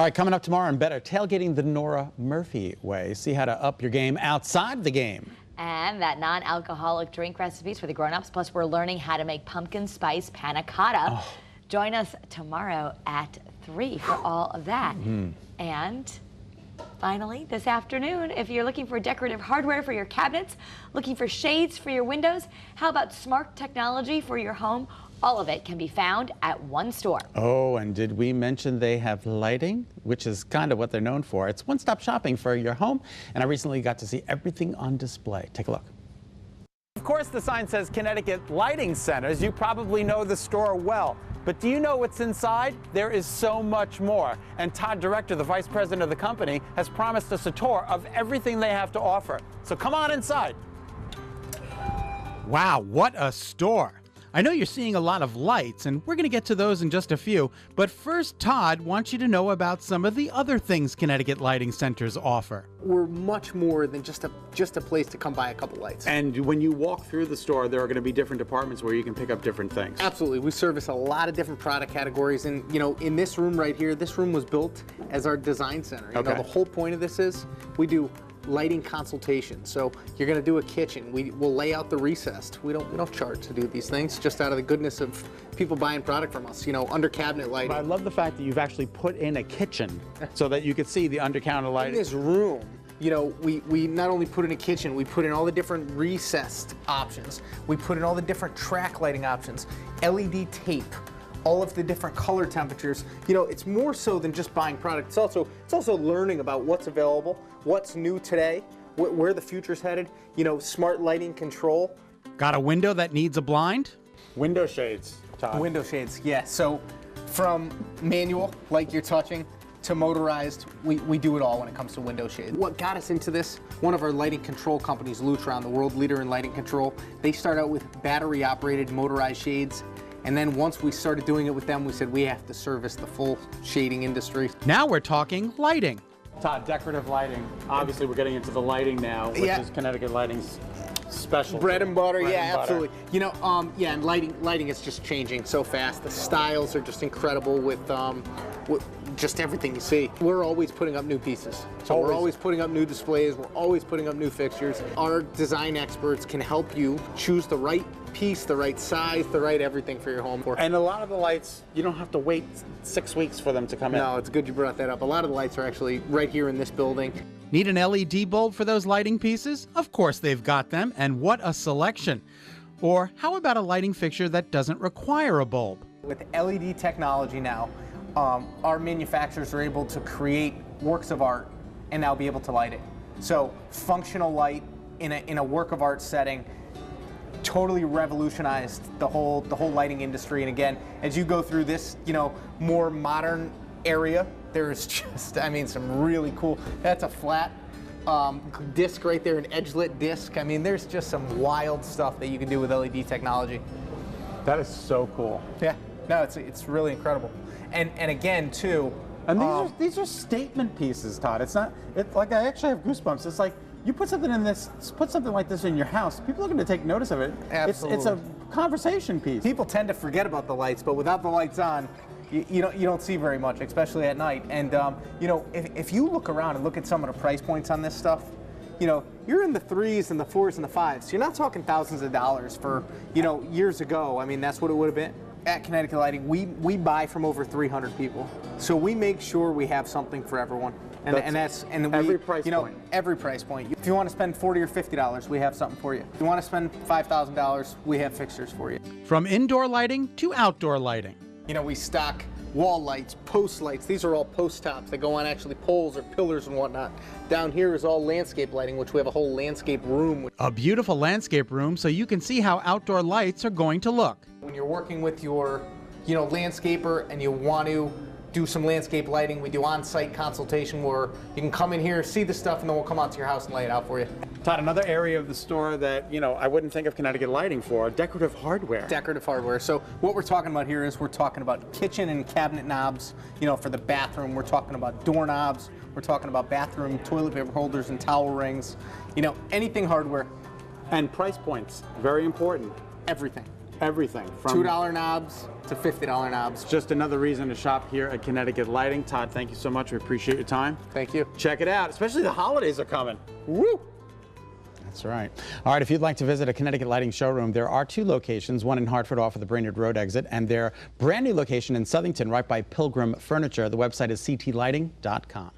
All right, coming up tomorrow and better, tailgating the Nora Murphy way. See how to up your game outside the game. And that non-alcoholic drink recipes for the grown-ups. Plus, we're learning how to make pumpkin spice panna cotta. Oh. Join us tomorrow at 3 for all of that. And finally, this afternoon, if you're looking for decorative hardware for your cabinets, looking for shades for your windows, how about smart technology for your home? All of it can be found at one store. Oh, and did we mention they have lighting, which is kind of what they're known for? It's one-stop shopping for your home, and I recently got to see everything on display. Take a look. Of course, the sign says Connecticut Lighting Centers. You probably know the store well. But do you know what's inside? There is so much more. And Todd, director, the vice president of the company, has promised us a tour of everything they have to offer. So come on inside. Wow, what a store. I know you're seeing a lot of lights, and we're going to get to those in just a few. But first, Todd wants you to know about some of the other things Connecticut Lighting Centers offer. We're much more than just a place to come buy a couple lights. And when you walk through the store, there are going to be different departments where you can pick up different things. Absolutely. We service a lot of different product categories. And, you know, in this room right here, this room was built as our design center. You know, the whole point of this is we do lighting consultation. So you're going to do a kitchen. We'll lay out the recessed. We don't charge to do these things, just out of the goodness of people buying product from us, you know, under cabinet lighting. But I love the fact that you've actually put in a kitchen so that you could see the under counter lighting. In this room, you know, we not only put in a kitchen, we put in all the different recessed options. We put in all the different track lighting options, LED tape, all of the different color temperatures. You know, it's more so than just buying product. It's also learning about what's available, what's new today, where the future's headed, you know, smart lighting control. Got a window that needs a blind? Window shades, Todd. Window shades, yeah. So from manual, like you're touching, to motorized, we do it all when it comes to window shades. What got us into this, one of our lighting control companies, Lutron, the world leader in lighting control, they start out with battery operated motorized shades. And then once we started doing it with them, we said we have to service the full shading industry. Now we're talking lighting. Todd, decorative lighting. Obviously, we're getting into the lighting now, which is Connecticut Lighting's special. Bread and butter, absolutely. You know, yeah, and lighting is just changing so fast. The styles are just incredible with just everything you see. We're always putting up new pieces. So we're always putting up new displays. We're always putting up new fixtures. Our design experts can help you choose the right piece, the right size, the right everything for your home. And a lot of the lights, you don't have to wait 6 weeks for them to come in. No, it's good you brought that up. A lot of the lights are actually right here in this building. Need an LED bulb for those lighting pieces? Of course they've got them, and what a selection. Or how about a lighting fixture that doesn't require a bulb? With LED technology now, our manufacturers are able to create works of art and now be able to light it. So functional light in a work of art setting totally revolutionized the whole lighting industry. And again, as you go through this, you know, more modern area, there's just, I mean, some really cool, that's a flat disc right there, an edge-lit disc. I mean, there's just some wild stuff that you can do with LED technology. That is so cool. Yeah, no, it's really incredible. And again, too, and these are statement pieces, Todd. It's not, like I actually have goosebumps. It's like, you put something in this, put something like this in your house, people are going to take notice of it. Absolutely. It's a conversation piece. People tend to forget about the lights, but without the lights on, you don't see very much, especially at night. And you know, if you look around and look at some of the price points on this stuff, you know, you're in the 3s and the 4s and the 5s. You're not talking thousands of dollars for, you know, years ago. I mean, that's what it would have been. At Connecticut Lighting, we buy from over 300 people, so we make sure we have something for everyone. And every price point. Every price point. If you want to spend $40 or $50, we have something for you. If you want to spend $5,000, we have fixtures for you. From indoor lighting to outdoor lighting. You know, we stock wall lights, post lights. These are all post tops that go on actually poles or pillars and whatnot. Down here is all landscape lighting, which we have a whole landscape room. A beautiful landscape room so you can see how outdoor lights are going to look. When you're working with your, you know, landscaper and you want to do some landscape lighting, we do on-site consultation where you can come in here, see the stuff, and then we'll come out to your house and lay it out for you. Todd, another area of the store that, you know, I wouldn't think of Connecticut Lighting for, decorative hardware. Decorative hardware. So what we're talking about here is we're talking about kitchen and cabinet knobs, you know, for the bathroom. We're talking about doorknobs. We're talking about bathroom toilet paper holders and towel rings. You know, anything hardware. And price points, very important. Everything. everything from $2 knobs to $50 knobs. Just another reason to shop here at Connecticut Lighting. Todd, thank you so much. We appreciate your time. Thank you. Check it out, especially the holidays are coming. Woo! That's right. All right, if you'd like to visit a Connecticut Lighting showroom, there are 2 locations, one in Hartford off of the Brainerd Road exit, and their brand new location in Southington right by Pilgrim Furniture. The website is ctlighting.com.